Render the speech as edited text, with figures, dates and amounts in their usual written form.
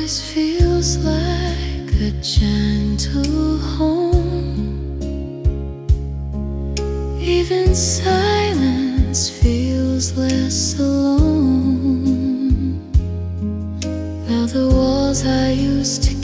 place feels like a gentle home. Even silence feels less alone. Now the walls I used to